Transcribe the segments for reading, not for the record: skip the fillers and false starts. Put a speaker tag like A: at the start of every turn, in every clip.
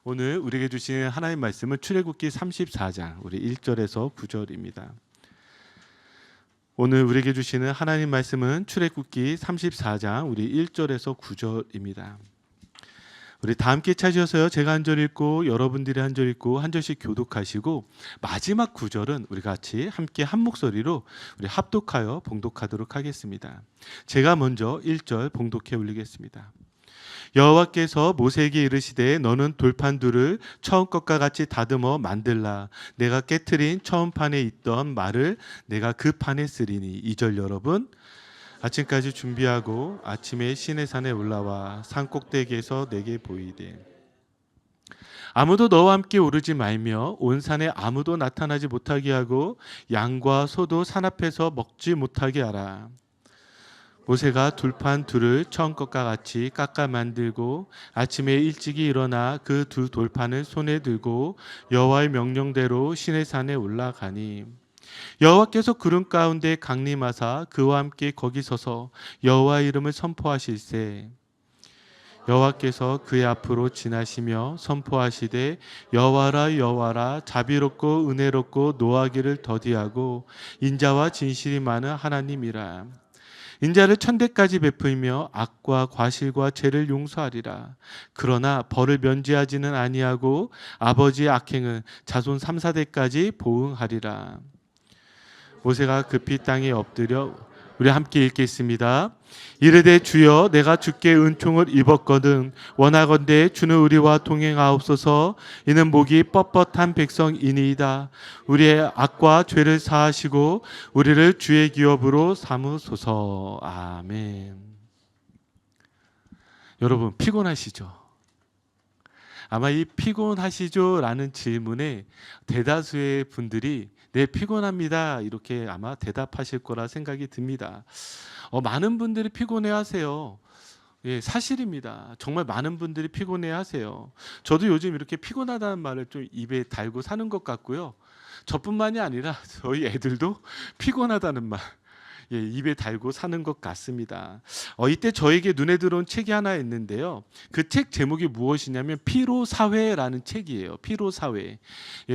A: 오늘 우리에게 주신 하나님 말씀은 출애굽기 34장 우리 1절에서 9절입니다. 오늘 우리에게 주시는 하나님 말씀은 출애굽기 34장 우리 1절에서 9절입니다. 우리 다 함께 찾으셔서요. 제가 한 절 읽고 여러분들이 한 절 읽고 한 절씩 교독하시고 마지막 9절은 우리 같이 함께 한 목소리로 우리 합독하여 봉독하도록 하겠습니다. 제가 먼저 1절 봉독해 올리겠습니다. 여호와께서 모세에게 이르시되 너는 돌판 둘을 처음 것과 같이 다듬어 만들라. 내가 깨트린 처음 판에 있던 말을 내가 그 판에 쓰리니. 2절 여러분 아침까지 준비하고 아침에 시내산에 올라와 산 꼭대기에서 내게 보이되 아무도 너와 함께 오르지 말며 온 산에 아무도 나타나지 못하게 하고 양과 소도 산 앞에서 먹지 못하게 하라. 모세가 돌판 둘을 처음 것과 같이 깎아 만들고 아침에 일찍이 일어나 그 두 돌판을 손에 들고 여호와의 명령대로 시내산에 올라가니 여호와께서 구름 가운데 강림하사 그와 함께 거기 서서 여호와의 이름을 선포하실세. 여호와께서 그의 앞으로 지나시며 선포하시되 여호와라 여호와라 자비롭고 은혜롭고 노하기를 더디하고 인자와 진실이 많은 하나님이라. 인자를 천대까지 베풀며 악과 과실과 죄를 용서하리라. 그러나 벌을 면제하지는 아니하고 아버지의 악행은 자손 3, 4대까지 보응하리라. 모세가 급히 땅에 엎드려 우리 함께 읽겠습니다. 이르되 주여 내가 주께 은총을 입었거든 원하건대 주는 우리와 동행하옵소서. 이는 목이 뻣뻣한 백성이니이다. 우리의 악과 죄를 사하시고 우리를 주의 기업으로 삼으소서. 아멘. 여러분 피곤하시죠? 아마 이 피곤하시죠? 라는 질문에 대다수의 분들이 네, 피곤합니다. 이렇게 아마 대답하실 거라 생각이 듭니다. 많은 분들이 피곤해 하세요. 예, 사실입니다. 정말 많은 분들이 피곤해 하세요. 저도 요즘 이렇게 피곤하다는 말을 좀 입에 달고 사는 것 같고요. 저뿐만이 아니라 저희 애들도 피곤하다는 말 입에 달고 사는 것 같습니다. 이때 저에게 눈에 들어온 책이 하나 있는데요. 그 책 제목이 무엇이냐면 피로사회라는 책이에요. 피로사회.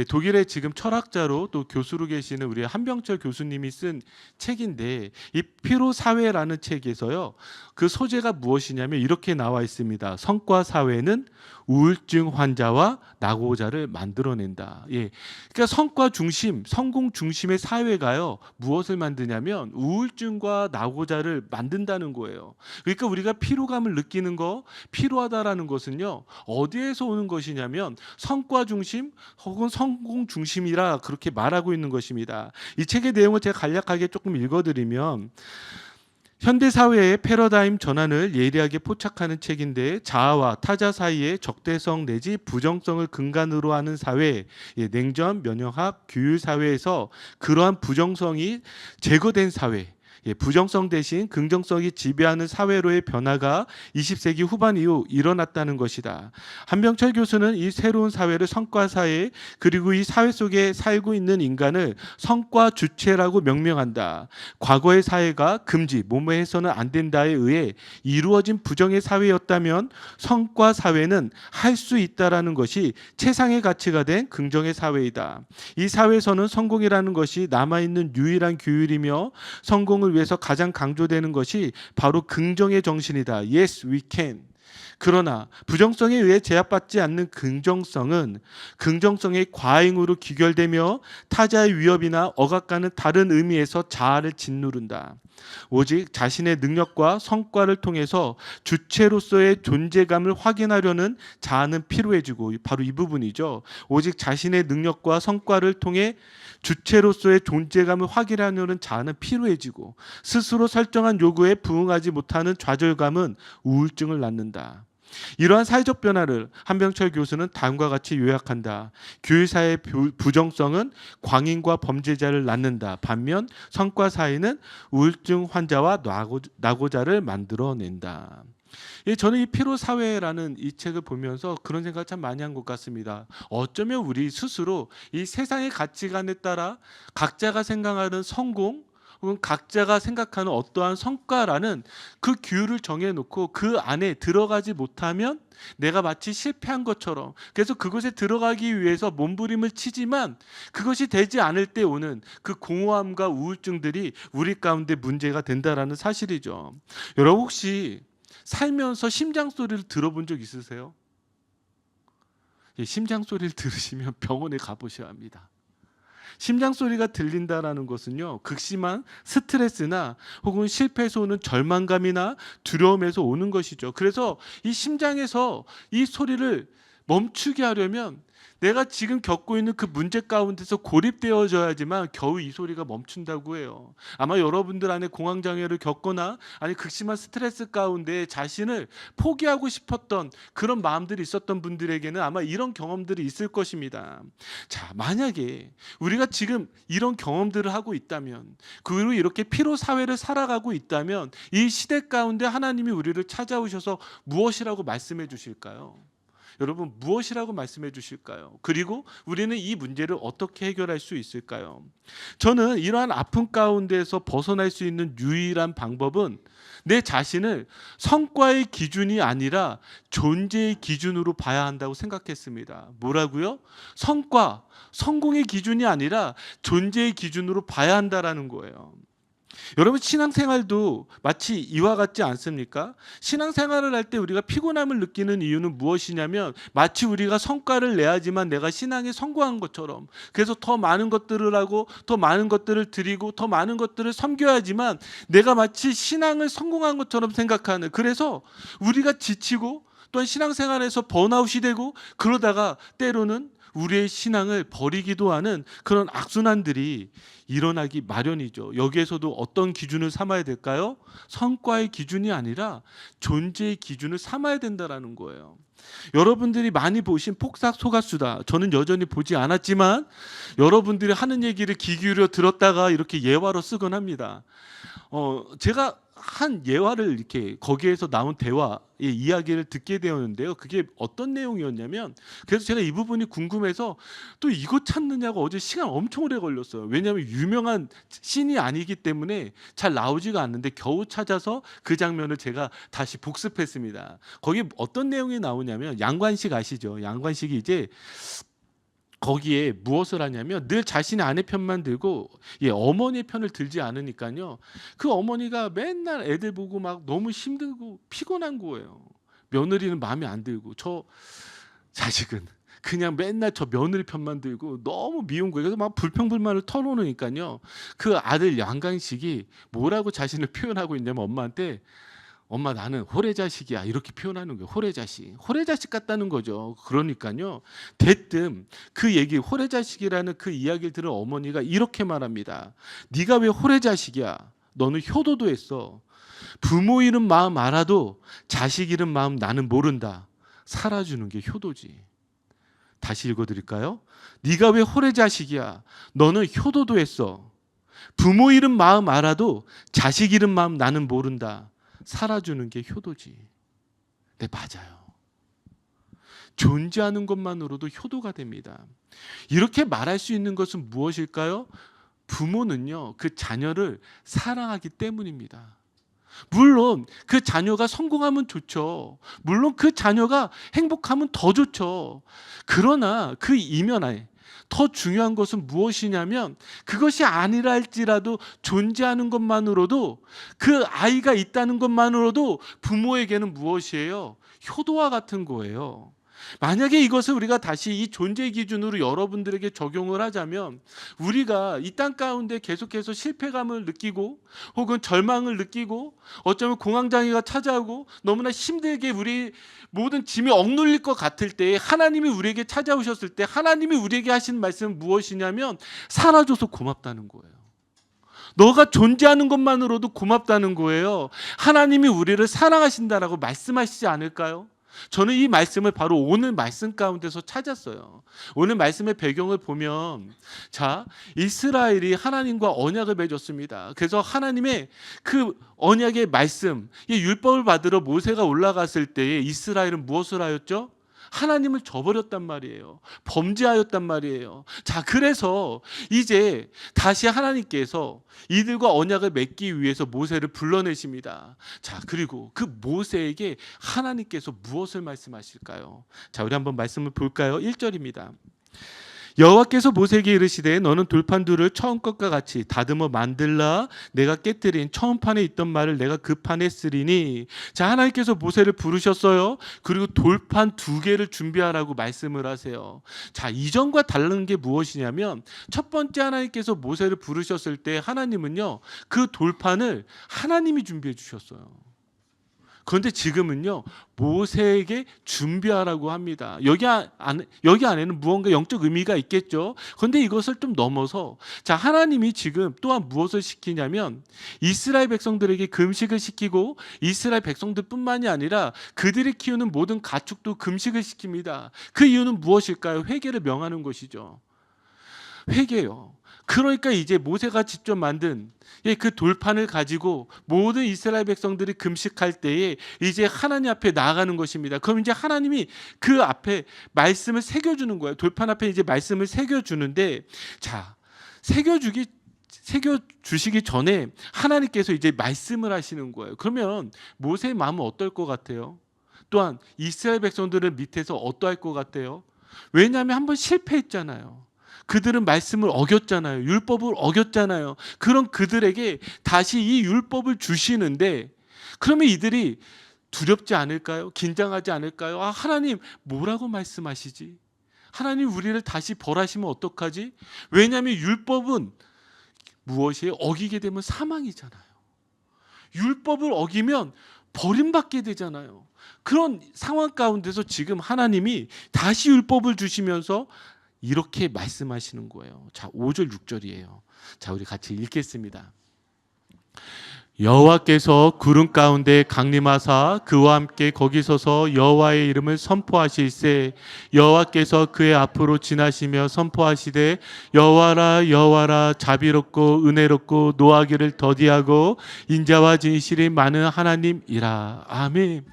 A: 독일의 지금 철학자로 또 교수로 계시는 우리 한병철 교수님이 쓴 책인데 이 피로사회라는 책에서요. 그 소재가 무엇이냐면 이렇게 나와 있습니다. 성과사회는 우울증 환자와 낙오자를 만들어낸다. 그러니까 성과 중심, 성공 중심의 사회가요. 무엇을 만드냐면 우울증과 낙오자를 만든다는 거예요. 그러니까 우리가 피로감을 느끼는 거, 피로하다라는 것은요. 어디에서 오는 것이냐면 성과 중심 혹은 성공 중심이라 그렇게 말하고 있는 것입니다. 이 책의 내용을 제가 간략하게 조금 읽어드리면 현대사회의 패러다임 전환을 예리하게 포착하는 책인데 자아와 타자 사이의 적대성 내지 부정성을 근간으로 하는 사회, 냉전, 면역학, 규율 사회에서 그러한 부정성이 제거된 사회, 부정성 대신 긍정성이 지배하는 사회로의 변화가 20세기 후반 이후 일어났다는 것이다. 한병철 교수는 이 새로운 사회를 성과사회 그리고 이 사회 속에 살고 있는 인간을 성과 주체라고 명명한다. 과거의 사회가 금지, 뭐뭐 해서는 안 된다에 의해 이루어진 부정의 사회였다면 성과 사회는 할 수 있다라는 것이 최상의 가치가 된 긍정의 사회이다. 이 사회에서는 성공이라는 것이 남아있는 유일한 규율이며 성공을 위해서 가장 강조되는 것이 바로 긍정의 정신이다. Yes, we can. 그러나 부정성에 의해 제약받지 않는 긍정성은 긍정성의 과잉으로 귀결되며 타자의 위협이나 억압과는 다른 의미에서 자아를 짓누른다. 오직 자신의 능력과 성과를 통해서 주체로서의 존재감을 확인하려는 자아는 피로해지고 바로 이 부분이죠. 오직 자신의 능력과 성과를 통해 주체로서의 존재감을 확인하려는 자아는 피로해지고 스스로 설정한 요구에 부응하지 못하는 좌절감은 우울증을 낳는다. 이러한 사회적 변화를 한병철 교수는 다음과 같이 요약한다. 교회사의 부정성은 광인과 범죄자를 낳는다. 반면 성과사회는 우울증 환자와 낙오자를 만들어낸다. 저는 이 피로사회라는 이 책을 보면서 그런 생각을 참 많이 한 것 같습니다. 어쩌면 우리 스스로 이 세상의 가치관에 따라 각자가 생각하는 성공 혹은 각자가 생각하는 어떠한 성과라는 그 규율을 정해놓고 그 안에 들어가지 못하면 내가 마치 실패한 것처럼, 그래서 그것에 들어가기 위해서 몸부림을 치지만 그것이 되지 않을 때 오는 그 공허함과 우울증들이 우리 가운데 문제가 된다라는 사실이죠. 여러분 혹시 살면서 심장 소리를 들어본 적 있으세요? 심장 소리를 들으시면 병원에 가보셔야 합니다. 심장 소리가 들린다라는 것은요, 극심한 스트레스나 혹은 실패에서 오는 절망감이나 두려움에서 오는 것이죠. 그래서 이 심장에서 이 소리를 멈추게 하려면 내가 지금 겪고 있는 그 문제 가운데서 고립되어져야지만 겨우 이 소리가 멈춘다고 해요. 아마 여러분들 안에 공황장애를 겪거나 아니 극심한 스트레스 가운데 자신을 포기하고 싶었던 그런 마음들이 있었던 분들에게는 아마 이런 경험들이 있을 것입니다. 자, 만약에 우리가 지금 이런 경험들을 하고 있다면, 그리고 이렇게 피로 사회를 살아가고 있다면 이 시대 가운데 하나님이 우리를 찾아오셔서 무엇이라고 말씀해 주실까요? 여러분 무엇이라고 말씀해 주실까요? 그리고 우리는 이 문제를 어떻게 해결할 수 있을까요? 저는 이러한 아픔 가운데에서 벗어날 수 있는 유일한 방법은 내 자신을 성과의 기준이 아니라 존재의 기준으로 봐야 한다고 생각했습니다. 뭐라고요? 성과, 성공의 기준이 아니라 존재의 기준으로 봐야 한다라는 거예요. 여러분 신앙생활도 마치 이와 같지 않습니까? 신앙생활을 할 때 우리가 피곤함을 느끼는 이유는 무엇이냐면 마치 우리가 성과를 내야지만 내가 신앙에 성공한 것처럼, 그래서 더 많은 것들을 하고 더 많은 것들을 드리고 더 많은 것들을 섬겨야지만 내가 마치 신앙을 성공한 것처럼 생각하는, 그래서 우리가 지치고 또한 신앙생활에서 번아웃이 되고 그러다가 때로는 우리의 신앙을 버리기도 하는 그런 악순환들이 일어나기 마련이죠. 여기에서도 어떤 기준을 삼아야 될까요? 성과의 기준이 아니라 존재의 기준을 삼아야 된다라는 거예요. 여러분들이 많이 보신 폭삭 소가수다, 저는 여전히 보지 않았지만 여러분들이 하는 얘기를 귀 기울여 들었다가 이렇게 예화로 쓰곤 합니다. 제가 한 예화를 이렇게 거기에서 나온 대화의 이야기를 듣게 되었는데요. 그게 어떤 내용이었냐면, 그래서 제가 이 부분이 궁금해서 또 이거 찾느냐고 어제 시간 엄청 오래 걸렸어요. 왜냐하면 유명한 씬이 아니기 때문에 잘 나오지가 않는데 겨우 찾아서 그 장면을 제가 다시 복습했습니다. 거기 어떤 내용이 나오냐면, 양관식 아시죠? 양관식이 이제 거기에 무엇을 하냐면 늘 자신의 아내 편만 들고 어머니의 편을 들지 않으니까요. 그 어머니가 맨날 애들 보고 막 너무 힘들고 피곤한 거예요. 며느리는 마음에 안 들고 저 자식은 그냥 맨날 저 며느리 편만 들고 너무 미운 거예요. 그래서 막 불평불만을 털어놓으니까요. 그 아들 양강식이 뭐라고 자신을 표현하고 있냐면 엄마한테, 엄마 나는 호래자식이야, 이렇게 표현하는 거예요. 호래자식 같다는 거죠. 그러니까요, 대뜸 그 얘기, 호래자식이라는 그 이야기를 들은 어머니가 이렇게 말합니다. 네가 왜 호래자식이야? 너는 효도도 했어. 부모 이름 마음 알아도 자식 이름 마음 나는 모른다. 살아주는 게 효도지. 다시 읽어드릴까요? 네가 왜 호래자식이야? 너는 효도도 했어. 부모 이름 마음 알아도 자식 이름 마음 나는 모른다. 살아주는 게 효도지. 네, 맞아요. 존재하는 것만으로도 효도가 됩니다. 이렇게 말할 수 있는 것은 무엇일까요? 부모는요, 그 자녀를 사랑하기 때문입니다. 물론 그 자녀가 성공하면 좋죠. 물론 그 자녀가 행복하면 더 좋죠. 그러나 그 이면에 더 중요한 것은 무엇이냐면, 그것이 아니라 할지라도 존재하는 것만으로도, 그 아이가 있다는 것만으로도 부모에게는 무엇이에요? 효도와 같은 거예요. 만약에 이것을 우리가 다시 이 존재 기준으로 여러분들에게 적용을 하자면, 우리가 이 땅 가운데 계속해서 실패감을 느끼고 혹은 절망을 느끼고 어쩌면 공황장애가 찾아오고 너무나 힘들게 우리 모든 짐이 억눌릴 것 같을 때 하나님이 우리에게 찾아오셨을 때 하나님이 우리에게 하신 말씀은 무엇이냐면, 살아줘서 고맙다는 거예요. 너가 존재하는 것만으로도 고맙다는 거예요. 하나님이 우리를 사랑하신다라고 말씀하시지 않을까요? 저는 이 말씀을 바로 오늘 말씀 가운데서 찾았어요. 오늘 말씀의 배경을 보면, 자, 이스라엘이 하나님과 언약을 맺었습니다. 그래서 하나님의 그 언약의 말씀, 이 율법을 받으러 모세가 올라갔을 때에 이스라엘은 무엇을 하였죠? 하나님을 저버렸단 말이에요. 범죄하였단 말이에요. 자, 그래서 이제 다시 하나님께서 이들과 언약을 맺기 위해서 모세를 불러내십니다. 자, 그리고 그 모세에게 하나님께서 무엇을 말씀하실까요? 자, 우리 한번 말씀을 볼까요? 1절입니다. 여호와께서 모세에게 이르시되 너는 돌판 둘을 처음 것과 같이 다듬어 만들라. 내가 깨뜨린 처음 판에 있던 말을 내가 그 판에 쓰리니. 자, 하나님께서 모세를 부르셨어요. 그리고 돌판 2개를 준비하라고 말씀을 하세요. 자, 이전과 다른 게 무엇이냐면 첫 번째 하나님께서 모세를 부르셨을 때 하나님은요, 그 돌판을 하나님이 준비해 주셨어요. 그런데 지금은요, 모세에게 준비하라고 합니다. 여기 안에는 무언가 영적 의미가 있겠죠. 그런데 이것을 좀 넘어서, 자, 하나님이 지금 또한 무엇을 시키냐면 이스라엘 백성들에게 금식을 시키고, 이스라엘 백성들뿐만이 아니라 그들이 키우는 모든 가축도 금식을 시킵니다. 그 이유는 무엇일까요? 회개를 명하는 것이죠. 회개요. 그러니까 이제 모세가 직접 만든 그 돌판을 가지고 모든 이스라엘 백성들이 금식할 때에 이제 하나님 앞에 나아가는 것입니다. 그럼 이제 하나님이 그 앞에 말씀을 새겨주는 거예요. 돌판 앞에 이제 말씀을 새겨주는데, 자, 새겨주시기 전에 하나님께서 이제 말씀을 하시는 거예요. 그러면 모세의 마음은 어떨 것 같아요? 또한 이스라엘 백성들은 밑에서 어떠할 것 같아요? 왜냐하면 한번 실패했잖아요. 그들은 말씀을 어겼잖아요. 율법을 어겼잖아요. 그런 그들에게 다시 이 율법을 주시는데, 그러면 이들이 두렵지 않을까요? 긴장하지 않을까요? 아, 하나님 뭐라고 말씀하시지? 하나님 우리를 다시 벌하시면 어떡하지? 왜냐하면 율법은 무엇이에요? 어기게 되면 사망이잖아요. 율법을 어기면 버림받게 되잖아요. 그런 상황 가운데서 지금 하나님이 다시 율법을 주시면서 이렇게 말씀하시는 거예요. 자, 5절 6절이에요. 자, 우리 같이 읽겠습니다. 여호와께서 구름 가운데 강림하사 그와 함께 거기 서서 여호와의 이름을 선포하실세. 여호와께서 그의 앞으로 지나시며 선포하시되 여호와라 여호와라 자비롭고 은혜롭고 노하기를 더디하고 인자와 진실이 많은 하나님이라. 아멘.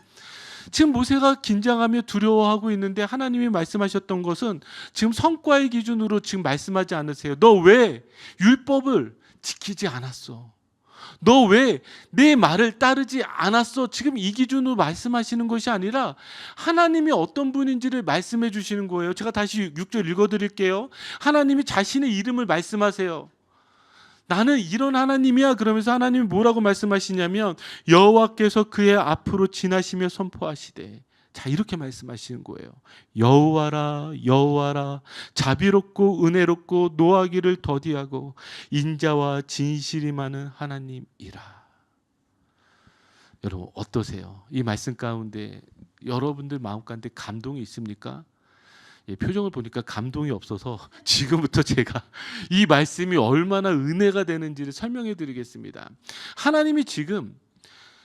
A: 지금 모세가 긴장하며 두려워하고 있는데 하나님이 말씀하셨던 것은 지금 성과의 기준으로 지금 말씀하지 않으세요. 너 왜 율법을 지키지 않았어? 너 왜 내 말을 따르지 않았어? 지금 이 기준으로 말씀하시는 것이 아니라 하나님이 어떤 분인지를 말씀해 주시는 거예요. 제가 다시 6절 읽어드릴게요. 하나님이 자신의 이름을 말씀하세요. 나는 이런 하나님이야. 그러면서 하나님이 뭐라고 말씀하시냐면 여호와께서 그의 앞으로 지나시며 선포하시되. 자, 이렇게 말씀하시는 거예요. 여호와라 여호와라 자비롭고 은혜롭고 노하기를 더디하고 인자와 진실이 많은 하나님이라. 여러분 어떠세요? 이 말씀 가운데 여러분들 마음 가운데 감동이 있습니까? 표정을 보니까 감동이 없어서 지금부터 제가 이 말씀이 얼마나 은혜가 되는지를 설명해 드리겠습니다. 하나님이 지금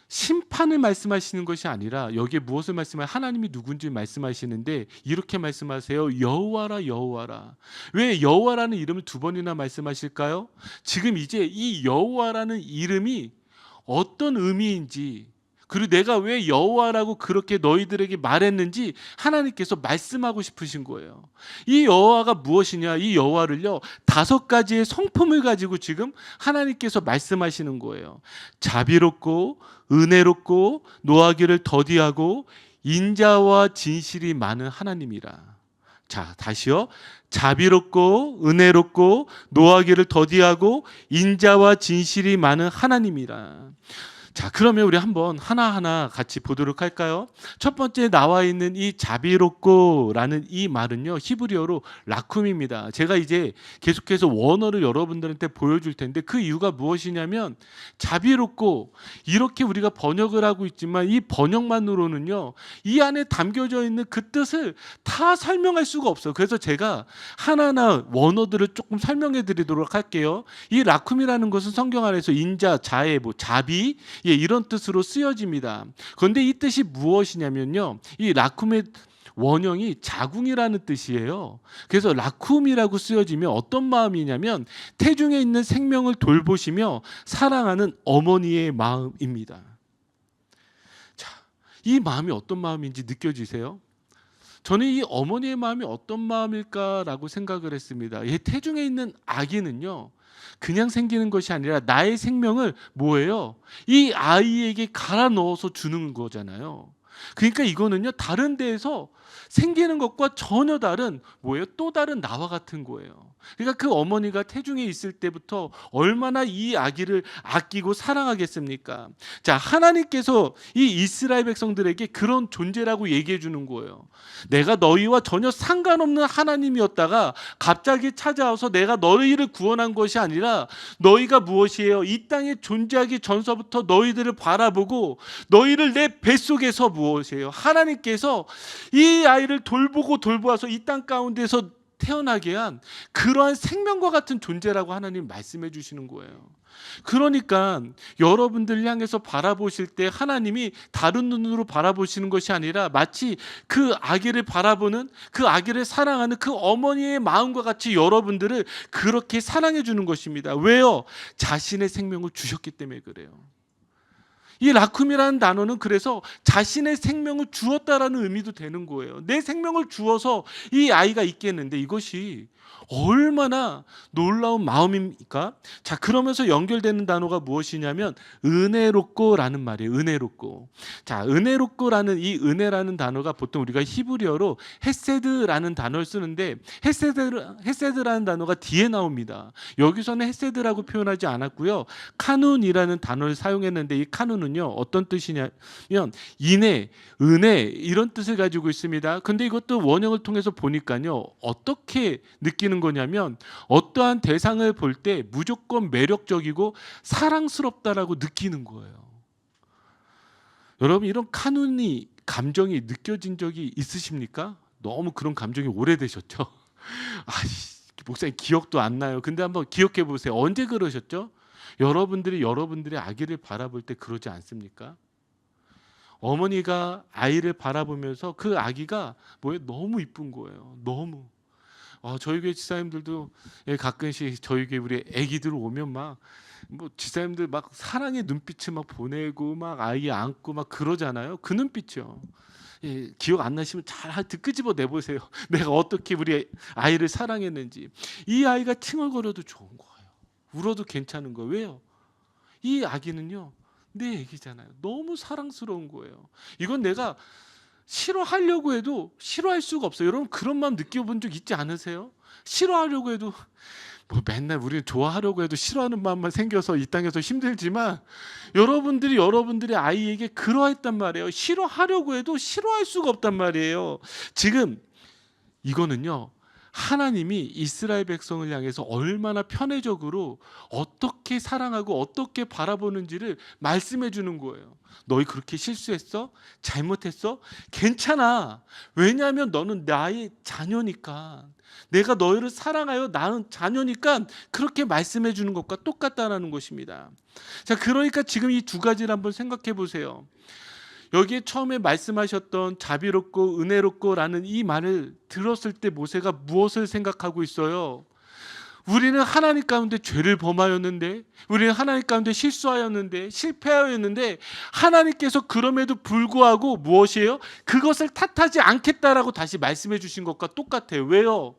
A: 심판을 말씀하시는 것이 아니라 여기에 무엇을 말씀하시면 하나님이 누군지 말씀하시는데 이렇게 말씀하세요. 여호와라 여호와라. 왜 여호와라는 이름을 2번이나 말씀하실까요? 지금 이제 이 여호와라는 이름이 어떤 의미인지, 그리고 내가 왜 여호와라고 그렇게 너희들에게 말했는지 하나님께서 말씀하고 싶으신 거예요. 이 여호와가 무엇이냐? 이 여호와를요 5가지의 성품을 가지고 지금 하나님께서 말씀하시는 거예요. 자비롭고 은혜롭고 노하기를 더디하고 인자와 진실이 많은 하나님이라. 자, 다시요. 자비롭고 은혜롭고 노하기를 더디하고 인자와 진실이 많은 하나님이라. 자, 그러면 우리 한번 하나하나 같이 보도록 할까요? 첫 번째 나와 있는 이 자비롭고라는 이 말은요 히브리어로 라쿰입니다. 제가 이제 계속해서 원어를 여러분들한테 보여줄 텐데 그 이유가 무엇이냐면 자비롭고 이렇게 우리가 번역을 하고 있지만 이 번역만으로는요 이 안에 담겨져 있는 그 뜻을 다 설명할 수가 없어요. 그래서 제가 하나하나 원어들을 조금 설명해 드리도록 할게요. 이 라쿰이라는 것은 성경 안에서 인자, 자애, 자비 이런 뜻으로 쓰여집니다. 그런데 이 뜻이 무엇이냐면요, 이 라쿰의 원형이 자궁이라는 뜻이에요. 그래서 라쿰이라고 쓰여지면 어떤 마음이냐면 태중에 있는 생명을 돌보시며 사랑하는 어머니의 마음입니다. 자, 이 마음이 어떤 마음인지 느껴지세요? 저는 이 어머니의 마음이 어떤 마음일까라고 생각을 했습니다. 이 태중에 있는 아기는요, 그냥 생기는 것이 아니라 나의 생명을 뭐예요? 이 아이에게 갈아 넣어서 주는 거잖아요. 그러니까 이거는요, 다른 데에서 생기는 것과 전혀 다른 뭐예요? 또 다른 나와 같은 거예요. 그러니까 그 어머니가 태중에 있을 때부터 얼마나 이 아기를 아끼고 사랑하겠습니까? 자, 하나님께서 이 이스라엘 백성들에게 그런 존재라고 얘기해 주는 거예요. 내가 너희와 전혀 상관없는 하나님이었다가 갑자기 찾아와서 내가 너희를 구원한 것이 아니라 너희가 무엇이에요? 이 땅에 존재하기 전서부터 너희들을 바라보고 너희를 내 뱃속에서 무엇이에요? 하나님께서 이 아이를 돌보고 돌보아서 이 땅 가운데서 태어나게 한 그러한 생명과 같은 존재라고 하나님 말씀해 주시는 거예요. 그러니까 여러분들 향해서 바라보실 때 하나님이 다른 눈으로 바라보시는 것이 아니라 마치 그 아기를 바라보는, 그 아기를 사랑하는 그 어머니의 마음과 같이 여러분들을 그렇게 사랑해 주는 것입니다. 왜요? 자신의 생명을 주셨기 때문에 그래요. 이 라쿰이라는 단어는 그래서 자신의 생명을 주었다라는 의미도 되는 거예요. 내 생명을 주어서 이 아이가 있겠는데 이것이 얼마나 놀라운 마음입니까? 자, 그러면서 연결되는 단어가 무엇이냐면 은혜롭고라는 말이에요. 은혜롭고. 자, 은혜롭고라는 이 은혜라는 단어가 보통 우리가 히브리어로 헤세드라는 단어를 쓰는데 헤세드라는 단어가 뒤에 나옵니다. 여기서는 헤세드라고 표현하지 않았고요. 카눈이라는 단어를 사용했는데 이 카눈은요, 어떤 뜻이냐면 인애, 은혜 이런 뜻을 가지고 있습니다. 근데 이것도 원형을 통해서 보니까요, 어떻게 느끼는 거냐면 어떠한 대상을 볼 때 무조건 매력적이고 사랑스럽다라고 느끼는 거예요. 여러분, 이런 카눈이 감정이 느껴진 적이 있으십니까? 너무 그런 감정이 오래되셨죠? 목사님 기억도 안 나요. 근데 한번 기억해 보세요. 언제 그러셨죠? 여러분들이 여러분들의 아기를 바라볼 때 그러지 않습니까? 어머니가 아이를 바라보면서 그 아기가 너무 이쁜 거예요. 너무. 저희 교회 지사님들도 가끔씩 저희 교회 우리 아기들 오면 지사님들 사랑의 눈빛을 보내고 아이 안고 그러잖아요. 그 눈빛이요. 기억 안 나시면 잘 끄집어 내보세요. 내가 어떻게 우리 아이를 사랑했는지. 이 아이가 칭얼거려도 좋은 거예요. 울어도 괜찮은 거예요. 왜요? 이 아기는요, 내 아기잖아요. 너무 사랑스러운 거예요. 이건 내가 싫어하려고 해도 싫어할 수가 없어요. 여러분 그런 마음 느껴본 적 있지 않으세요? 싫어하려고 해도 맨날 우리는 좋아하려고 해도 싫어하는 마음만 생겨서 이 땅에서 힘들지만 여러분들이 여러분들의 아이에게 그러했단 말이에요. 싫어하려고 해도 싫어할 수가 없단 말이에요. 지금 이거는요, 하나님이 이스라엘 백성을 향해서 얼마나 편애적으로 어떻게 사랑하고 어떻게 바라보는지를 말씀해 주는 거예요. 너희 그렇게 실수했어? 잘못했어? 괜찮아. 왜냐하면 너는 나의 자녀니까. 내가 너희를 사랑하여 나는 자녀니까 그렇게 말씀해 주는 것과 똑같다는 것입니다. 자, 그러니까 지금 이 두 가지를 한번 생각해 보세요. 여기에 처음에 말씀하셨던 자비롭고 은혜롭고라는 이 말을 들었을 때 모세가 무엇을 생각하고 있어요? 우리는 하나님 가운데 죄를 범하였는데, 우리는 하나님 가운데 실수하였는데, 실패하였는데 하나님께서 그럼에도 불구하고 무엇이에요? 그것을 탓하지 않겠다라고 다시 말씀해 주신 것과 똑같아요. 왜요?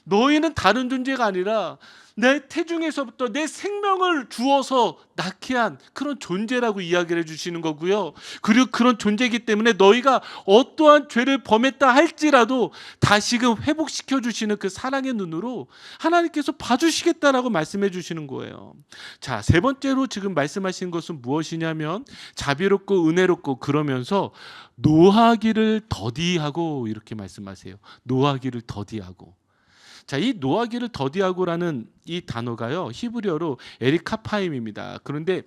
A: 너희는 다른 존재가 아니라 내 태중에서부터 내 생명을 주어서 낳게 한 그런 존재라고 이야기를 해주시는 거고요. 그리고 그런 존재이기 때문에 너희가 어떠한 죄를 범했다 할지라도 다시금 회복시켜 주시는 그 사랑의 눈으로 하나님께서 봐주시겠다라고 말씀해 주시는 거예요. 자, 세 번째로 지금 말씀하신 것은 무엇이냐면 자비롭고 은혜롭고 그러면서 노하기를 더디하고 이렇게 말씀하세요. 노하기를 더디하고. 자, 이 노하기를 더디하고라는 이 단어가요, 히브리어로 에리카파임입니다. 그런데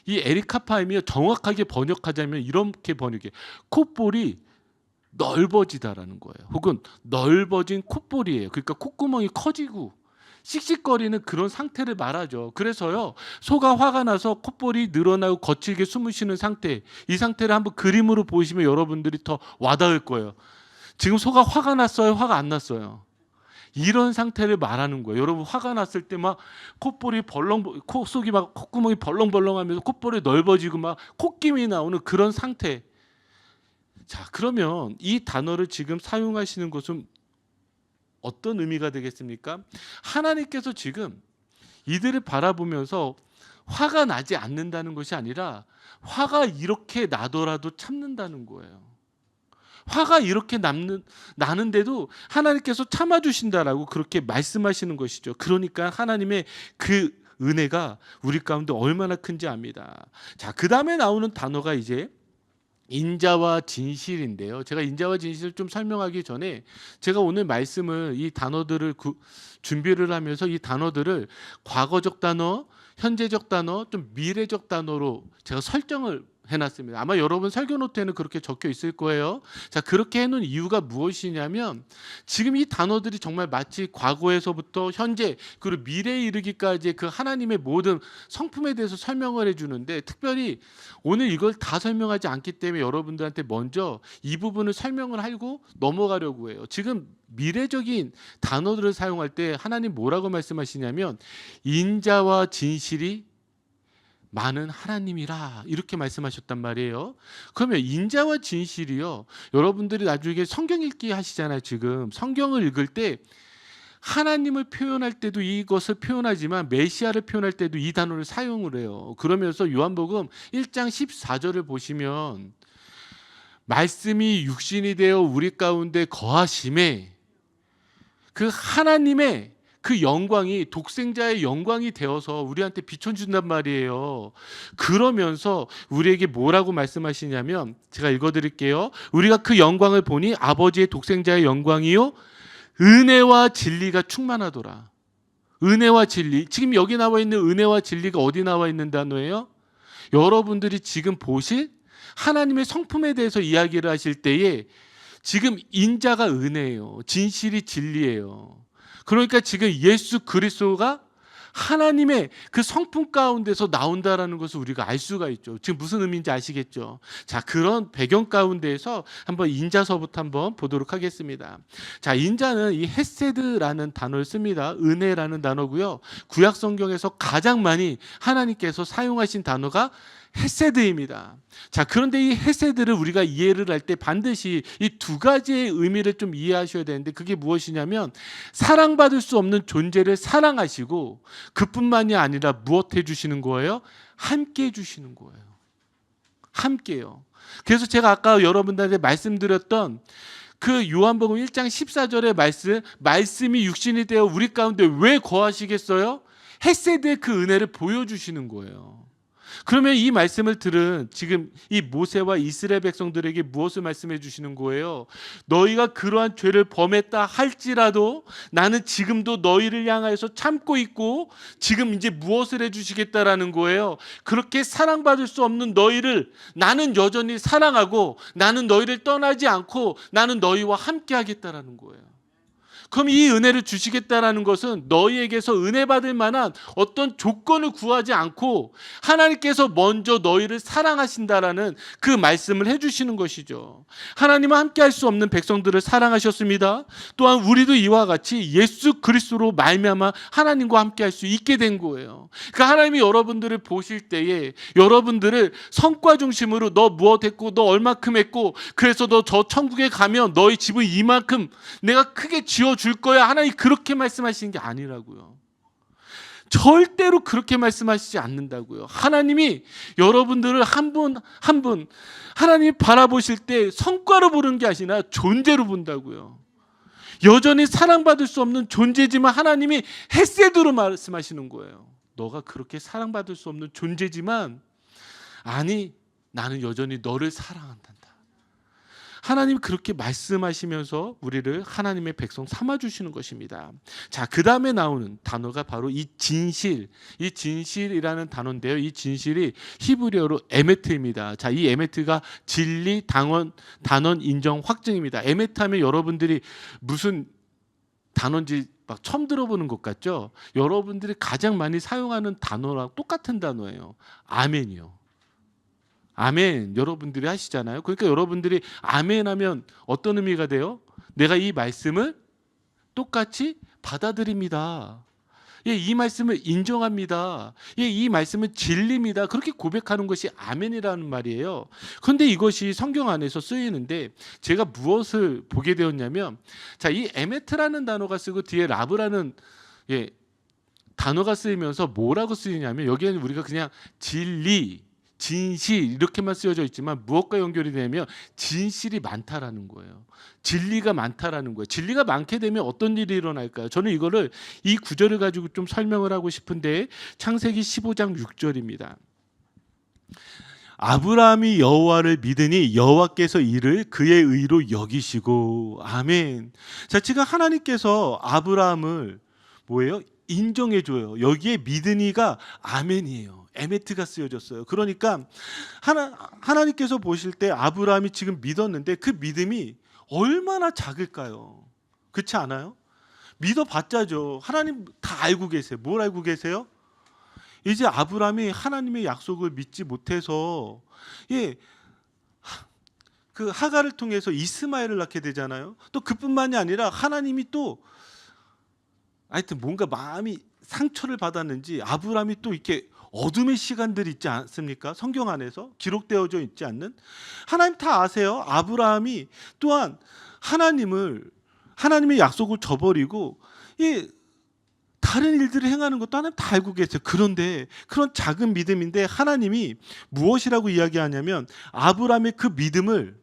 A: 이 에리카파임이 정확하게 번역하자면 이렇게 번역해. 콧볼이 넓어지다라는 거예요. 혹은 넓어진 콧볼이에요. 그러니까 콧구멍이 커지고 씩씩거리는 그런 상태를 말하죠. 그래서요, 소가 화가 나서 콧볼이 늘어나고 거칠게 숨을 쉬는 상태, 이 상태를 한번 그림으로 보시면 여러분들이 더 와닿을 거예요. 지금 소가 화가 났어요? 화가 안 났어요? 이런 상태를 말하는 거예요. 여러분 화가 났을 때 콧볼이 속이 콧구멍이 벌렁벌렁하면서 콧볼이 넓어지고 콧김이 나오는 그런 상태. 자, 그러면 이 단어를 지금 사용하시는 것은 어떤 의미가 되겠습니까? 하나님께서 지금 이들을 바라보면서 화가 나지 않는다는 것이 아니라 화가 이렇게 나더라도 참는다는 거예요. 화가 이렇게 나는데도 하나님께서 참아주신다라고 그렇게 말씀하시는 것이죠. 그러니까 하나님의 그 은혜가 우리 가운데 얼마나 큰지 압니다. 자, 그 다음에 나오는 단어가 이제 인자와 진실인데요. 제가 인자와 진실을 좀 설명하기 전에 제가 오늘 말씀을 이 단어들을 준비를 하면서 이 단어들을 과거적 단어, 현재적 단어, 좀 미래적 단어로 제가 설정을 해놨습니다. 아마 여러분 설교 노트에는 그렇게 적혀 있을 거예요. 자, 그렇게 해놓은 이유가 무엇이냐면 지금 이 단어들이 정말 마치 과거에서부터 현재 그리고 미래에 이르기까지 그 하나님의 모든 성품에 대해서 설명을 해주는데, 특별히 오늘 이걸 다 설명하지 않기 때문에 여러분들한테 먼저 이 부분을 설명을 하고 넘어가려고 해요. 지금 미래적인 단어들을 사용할 때 하나님 뭐라고 말씀하시냐면 인자와 진실이 많은 하나님이라 이렇게 말씀하셨단 말이에요. 그러면 인자와 진실이요, 여러분들이 나중에 성경 읽기 하시잖아요. 지금 성경을 읽을 때 하나님을 표현할 때도 이것을 표현하지만 메시아를 표현할 때도 이 단어를 사용을 해요. 그러면서 요한복음 1장 14절을 보시면 말씀이 육신이 되어 우리 가운데 거하심에 그 하나님의 그 영광이 독생자의 영광이 되어서 우리한테 비춰준단 말이에요. 그러면서 우리에게 뭐라고 말씀하시냐면, 제가 읽어드릴게요. 우리가 그 영광을 보니 아버지의 독생자의 영광이요 은혜와 진리가 충만하더라. 은혜와 진리. 지금 여기 나와 있는 은혜와 진리가 어디 나와 있는 단어예요? 여러분들이 지금 보실 하나님의 성품에 대해서 이야기를 하실 때에 지금 인자가 은혜예요. 진실이 진리예요. 그러니까 지금 예수 그리스도가 하나님의 그 성품 가운데서 나온다라는 것을 우리가 알 수가 있죠. 지금 무슨 의미인지 아시겠죠? 자, 그런 배경 가운데에서 한번 인자서부터 한번 보도록 하겠습니다. 자, 인자는 이 헤세드라는 단어를 씁니다. 은혜라는 단어고요. 구약 성경에서 가장 많이 하나님께서 사용하신 단어가 헤세드입니다. 자, 그런데 이 헤세드를 우리가 이해를 할 때 반드시 이 두 가지의 의미를 좀 이해하셔야 되는데, 그게 무엇이냐면 사랑받을 수 없는 존재를 사랑하시고 그뿐만이 아니라 무엇 해주시는 거예요? 함께 해주시는 거예요. 함께요. 그래서 제가 아까 여러분들한테 말씀드렸던 그 요한복음 1장 14절의 말씀이 육신이 되어 우리 가운데 왜 거하시겠어요? 헤세드의 그 은혜를 보여주시는 거예요. 그러면 이 말씀을 들은 지금 이 모세와 이스라엘 백성들에게 무엇을 말씀해 주시는 거예요? 너희가 그러한 죄를 범했다 할지라도 나는 지금도 너희를 향하여서 참고 있고 지금 이제 무엇을 해주시겠다라는 거예요. 그렇게 사랑받을 수 없는 너희를 나는 여전히 사랑하고 나는 너희를 떠나지 않고 나는 너희와 함께 하겠다라는 거예요. 그럼 이 은혜를 주시겠다라는 것은 너희에게서 은혜 받을 만한 어떤 조건을 구하지 않고 하나님께서 먼저 너희를 사랑하신다라는 그 말씀을 해주시는 것이죠. 하나님은 함께 할 수 없는 백성들을 사랑하셨습니다. 또한 우리도 이와 같이 예수 그리스도로 말미암아 하나님과 함께 할 수 있게 된 거예요. 그러니까 하나님이 여러분들을 보실 때에 여러분들을 성과 중심으로 너 무엇 했고 너 얼마큼 했고 그래서 너 저 천국에 가면 너희 집은 이만큼 내가 크게 지어 줄 거야. 하나님 그렇게 말씀하시는 게 아니라고요. 절대로 그렇게 말씀하시지 않는다고요. 하나님이 여러분들을 한 분 한 분 하나님이 바라보실 때 성과로 보는 게 아니라 존재로 본다고요. 여전히 사랑받을 수 없는 존재지만 하나님이 헤세드로 말씀하시는 거예요. 너가 그렇게 사랑받을 수 없는 존재지만 아니 나는 여전히 너를 사랑한다. 하나님 그렇게 말씀하시면서 우리를 하나님의 백성 삼아주시는 것입니다. 자, 그 다음에 나오는 단어가 바로 이 진실이라는 단어인데요. 이 진실이 히브리어로 에메트입니다. 자, 이 에메트가 진리, 단언, 인정, 확증입니다. 에메트 하면 여러분들이 무슨 단어인지 막 처음 들어보는 것 같죠? 여러분들이 가장 많이 사용하는 단어랑 똑같은 단어예요. 아멘이요. 아멘 여러분들이 하시잖아요. 그러니까 여러분들이 아멘 하면 어떤 의미가 돼요? 내가 이 말씀을 똑같이 받아들입니다. 예, 이 말씀을 인정합니다. 예, 이 말씀은 진리입니다. 그렇게 고백하는 것이 아멘이라는 말이에요. 그런데 이것이 성경 안에서 쓰이는데 제가 무엇을 보게 되었냐면, 자, 이 에메트라는 단어가 쓰고 뒤에 라브라는 예, 단어가 쓰이면서 뭐라고 쓰이냐면, 여기에는 우리가 그냥 진리, 진실 이렇게만 쓰여져 있지만 무엇과 연결이 되면 진실이 많다라는 거예요. 진리가 많다라는 거예요. 진리가 많게 되면 어떤 일이 일어날까요? 저는 이거를 이 구절을 가지고 좀 설명을 하고 싶은데, 창세기 15장 6절입니다. 아브라함이 여호와를 믿으니 여호와께서 이를 그의 의로 여기시고. 아멘. 자, 지금 하나님께서 아브라함을 뭐예요? 인정해 줘요. 여기에 믿으니가 아멘이에요. 에메트가 쓰여졌어요. 그러니까 하나님께서 보실 때 아브라함이 지금 믿었는데 그 믿음이 얼마나 작을까요? 그렇지 않아요? 믿어봤자죠. 하나님 다 알고 계세요. 뭘 알고 계세요? 이제 아브라함이 하나님의 약속을 믿지 못해서 그 하갈을 통해서 이스마엘을 낳게 되잖아요. 또 그뿐만이 아니라 하나님이 또 하여튼 뭔가 마음이 상처를 받았는지 아브라함이 또 이렇게 어둠의 시간들이 있지 않습니까? 성경 안에서 기록되어져 있지 않는, 하나님 다 아세요. 아브라함이 또한 하나님의 약속을 저버리고 다른 일들을 행하는 것도 하나님 다 알고 계세요. 그런데 그런 작은 믿음인데 하나님이 무엇이라고 이야기하냐면, 아브라함의 그 믿음을,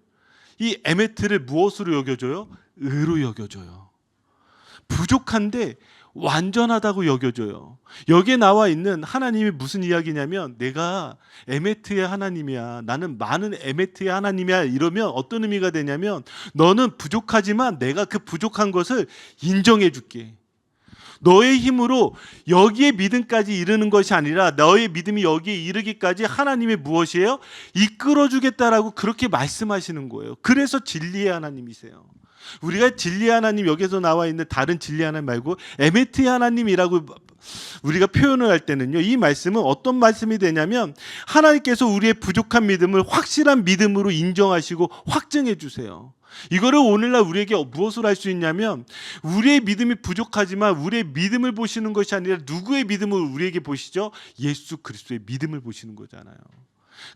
A: 이 에메트를 무엇으로 여겨줘요? 의로 여겨줘요. 부족한데 완전하다고 여겨줘요. 여기에 나와 있는 하나님이 무슨 이야기냐면, 내가 에메트의 하나님이야, 나는 많은 에메트의 하나님이야, 이러면 어떤 의미가 되냐면, 너는 부족하지만 내가 그 부족한 것을 인정해 줄게. 너의 힘으로 여기에 믿음까지 이르는 것이 아니라 너의 믿음이 여기에 이르기까지 하나님이 무엇이에요? 이끌어 주겠다라고 그렇게 말씀하시는 거예요. 그래서 진리의 하나님이세요. 우리가 진리의 하나님, 여기서 나와 있는 다른 진리의 하나님 말고 에메트의 하나님이라고 우리가 표현을 할 때는요, 이 말씀은 어떤 말씀이 되냐면, 하나님께서 우리의 부족한 믿음을 확실한 믿음으로 인정하시고 확증해 주세요. 이거를 오늘날 우리에게 무엇을 할 수 있냐면, 우리의 믿음이 부족하지만 우리의 믿음을 보시는 것이 아니라 누구의 믿음을 우리에게 보시죠? 예수 그리스도의 믿음을 보시는 거잖아요.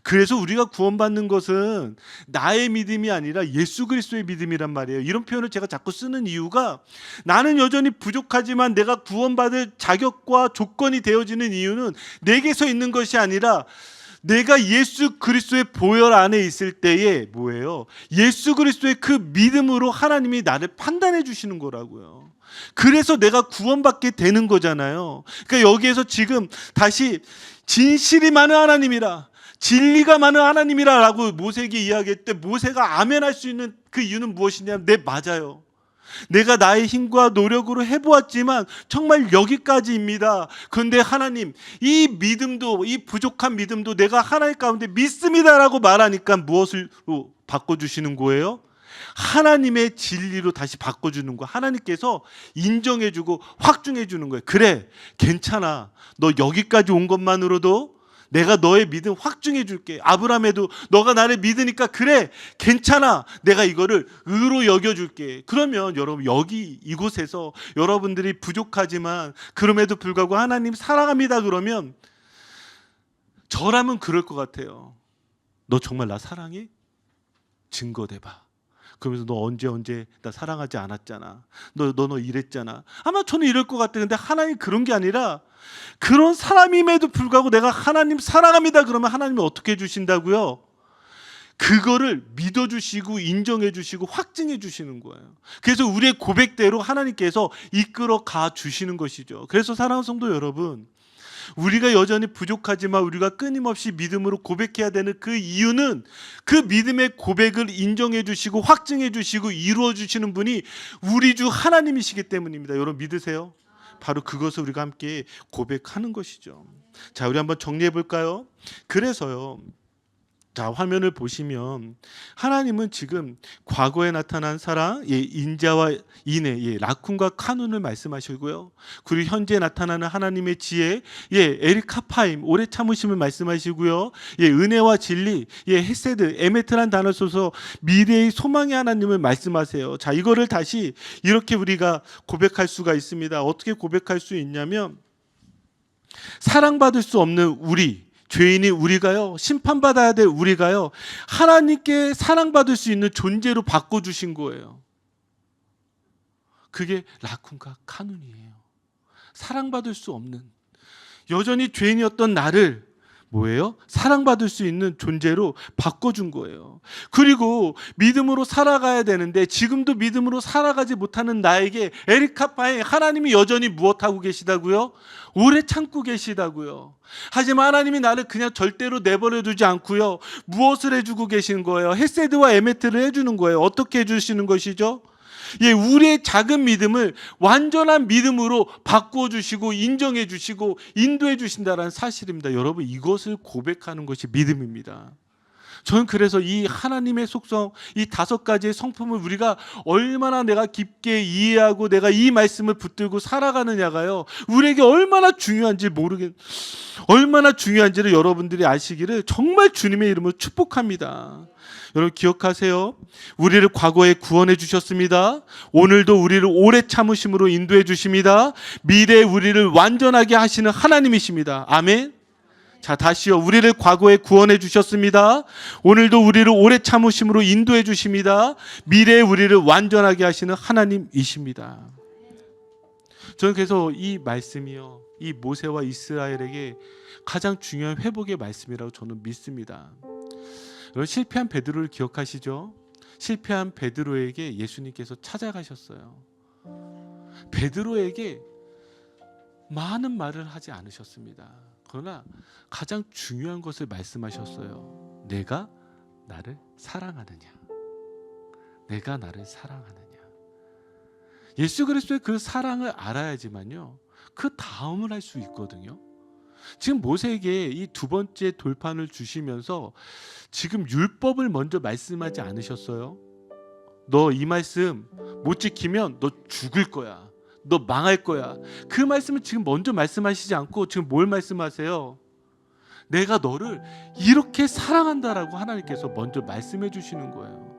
A: 그래서 우리가 구원받는 것은 나의 믿음이 아니라 예수 그리스도의 믿음이란 말이에요. 이런 표현을 제가 자꾸 쓰는 이유가, 나는 여전히 부족하지만 내가 구원받을 자격과 조건이 되어지는 이유는 내게서 있는 것이 아니라 내가 예수 그리스도의 보혈 안에 있을 때에 뭐예요? 예수 그리스도의 그 믿음으로 하나님이 나를 판단해 주시는 거라고요. 그래서 내가 구원받게 되는 거잖아요. 그러니까 여기에서 지금 다시 진실이 많은 하나님이라, 진리가 많은 하나님이라라고 모세에게 이야기할 때 모세가 아멘할 수 있는 그 이유는 무엇이냐면, 네, 맞아요. 내가 나의 힘과 노력으로 해보았지만 정말 여기까지입니다. 그런데 하나님, 이 믿음도, 이 부족한 믿음도 내가 하나님 가운데 믿습니다라고 말하니까 무엇으로 바꿔주시는 거예요? 하나님의 진리로 다시 바꿔주는 거예요. 하나님께서 인정해주고 확증해주는 거예요. 그래, 괜찮아. 너 여기까지 온 것만으로도 내가 너의 믿음 확증해 줄게. 아브라함에도 너가 나를 믿으니까 그래, 괜찮아, 내가 이거를 의로 여겨줄게. 그러면 여러분, 여기 이곳에서 여러분들이 부족하지만 그럼에도 불구하고 하나님 사랑합니다 그러면, 저라면 그럴 것 같아요. 너 정말 나 사랑해? 증거 대봐. 그러면서 너 언제 나 사랑하지 않았잖아. 너 이랬잖아. 아마 저는 이럴 것 같아요. 근데 하나님 그런 게 아니라, 그런 사람임에도 불구하고 내가 하나님 사랑합니다 그러면 하나님이 어떻게 해주신다고요? 그거를 믿어주시고 인정해주시고 확증해주시는 거예요. 그래서 우리의 고백대로 하나님께서 이끌어 가 주시는 것이죠. 그래서 사랑하는 성도 여러분, 우리가 여전히 부족하지만 우리가 끊임없이 믿음으로 고백해야 되는 그 이유는, 그 믿음의 고백을 인정해 주시고 확증해 주시고 이루어 주시는 분이 우리 주 하나님이시기 때문입니다. 여러분 믿으세요? 바로 그것을 우리가 함께 고백하는 것이죠. 자, 우리 한번 정리해 볼까요? 그래서요, 자, 화면을 보시면 하나님은 지금 과거에 나타난 사랑, 인자와 인애, 라쿤과 카눈을 말씀하시고요. 그리고 현재 나타나는 하나님의 지혜, 에리카파임, 오래 참으심을 말씀하시고요. 은혜와 진리, 헤세드, 에메트란 단어 써서 미래의 소망의 하나님을 말씀하세요. 자, 이거를 다시 이렇게 우리가 고백할 수가 있습니다. 어떻게 고백할 수 있냐면, 사랑받을 수 없는 우리, 죄인이 우리가요, 심판받아야 될 우리가요, 하나님께 사랑받을 수 있는 존재로 바꿔주신 거예요. 그게 라쿤과 카눈이에요. 사랑받을 수 없는, 여전히 죄인이었던 나를 뭐예요? 사랑받을 수 있는 존재로 바꿔준 거예요. 그리고 믿음으로 살아가야 되는데 지금도 믿음으로 살아가지 못하는 나에게 에리카파에 하나님이 여전히 무엇하고 계시다고요? 오래 참고 계시다고요. 하지만 하나님이 나를 그냥 절대로 내버려 두지 않고요, 무엇을 해주고 계시는 거예요? 헤세드와 에메트를 해주는 거예요. 어떻게 해주시는 것이죠? 예, 우리의 작은 믿음을 완전한 믿음으로 바꾸어 주시고 인정해 주시고 인도해 주신다는 사실입니다. 여러분, 이것을 고백하는 것이 믿음입니다. 저는 그래서 이 하나님의 속성, 이 5가지의 성품을 우리가 얼마나 내가 깊게 이해하고 내가 이 말씀을 붙들고 살아가느냐가요, 우리에게 얼마나 중요한지를 여러분들이 아시기를 정말 주님의 이름으로 축복합니다. 여러분 기억하세요. 우리를 과거에 구원해 주셨습니다. 오늘도 우리를 오래 참으심으로 인도해 주십니다. 미래에 우리를 완전하게 하시는 하나님이십니다. 아멘. 자, 다시요. 우리를 과거에 구원해 주셨습니다. 오늘도 우리를 오래 참으심으로 인도해 주십니다. 미래에 우리를 완전하게 하시는 하나님이십니다. 저는 그래서 이 말씀이요, 이 모세와 이스라엘에게 가장 중요한 회복의 말씀이라고 저는 믿습니다. 여러분, 실패한 베드로를 기억하시죠? 실패한 베드로에게 예수님께서 찾아가셨어요. 베드로에게 많은 말을 하지 않으셨습니다. 그러나 가장 중요한 것을 말씀하셨어요. 내가 나를 사랑하느냐? 내가 나를 사랑하느냐? 예수 그리스도의 그 사랑을 알아야지만요, 그 다음을 할 수 있거든요. 지금 모세에게 이 2번째 돌판을 주시면서 지금 율법을 먼저 말씀하지 않으셨어요? 너 이 말씀 못 지키면 너 죽을 거야, 너 망할 거야. 그 말씀을 지금 먼저 말씀하시지 않고 지금 뭘 말씀하세요? 내가 너를 이렇게 사랑한다라고 하나님께서 먼저 말씀해 주시는 거예요.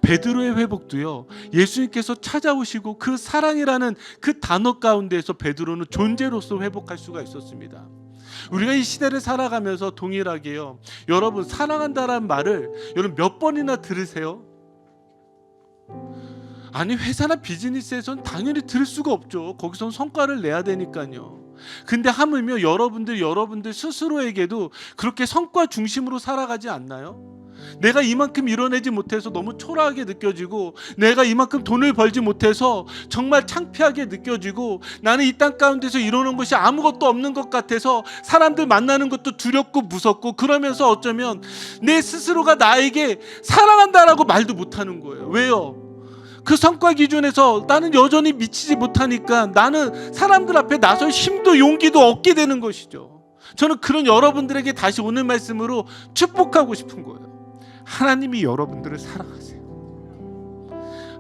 A: 베드로의 회복도요, 예수님께서 찾아오시고 그 사랑이라는 그 단어 가운데에서 베드로는 존재로서 회복할 수가 있었습니다. 우리가 이 시대를 살아가면서 동일하게요, 여러분 사랑한다라는 말을 여러분 몇 번이나 들으세요? 아니, 회사나 비즈니스에서는 당연히 들을 수가 없죠. 거기서는 성과를 내야 되니까요. 근데 하물며 여러분들 스스로에게도 그렇게 성과 중심으로 살아가지 않나요? 내가 이만큼 이뤄내지 못해서 너무 초라하게 느껴지고, 내가 이만큼 돈을 벌지 못해서 정말 창피하게 느껴지고, 나는 이 땅 가운데서 이루는 것이 아무것도 없는 것 같아서 사람들 만나는 것도 두렵고 무섭고, 그러면서 어쩌면 내 스스로가 나에게 사랑한다라고 말도 못하는 거예요. 왜요? 그 성과 기준에서 나는 여전히 미치지 못하니까 나는 사람들 앞에 나설 힘도 용기도 얻게 되는 것이죠. 저는 그런 여러분들에게 다시 오늘 말씀으로 축복하고 싶은 거예요. 하나님이 여러분들을 사랑하세요.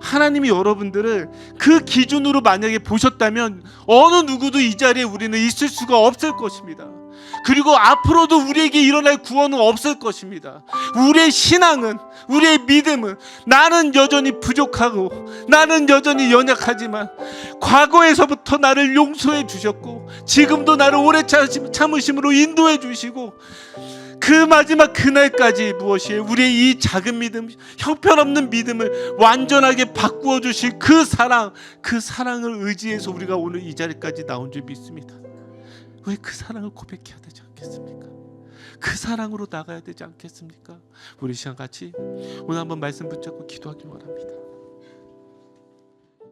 A: 하나님이 여러분들을 그 기준으로 만약에 보셨다면 어느 누구도 이 자리에 우리는 있을 수가 없을 것입니다. 그리고 앞으로도 우리에게 일어날 구원은 없을 것입니다. 우리의 신앙은, 우리의 믿음은, 나는 여전히 부족하고 나는 여전히 연약하지만 과거에서부터 나를 용서해 주셨고 지금도 나를 오래 참으심으로 인도해 주시고, 그 마지막 그날까지 무엇이에요? 우리의 이 작은 믿음, 형편없는 믿음을 완전하게 바꾸어 주실 그 사랑을 의지해서 우리가 오늘 이 자리까지 나온 줄 믿습니다. 왜 그 사랑을 고백해야 되지 않겠습니까? 그 사랑으로 나가야 되지 않겠습니까? 우리 시간 같이 오늘 한번 말씀 붙잡고 기도하기 원합니다.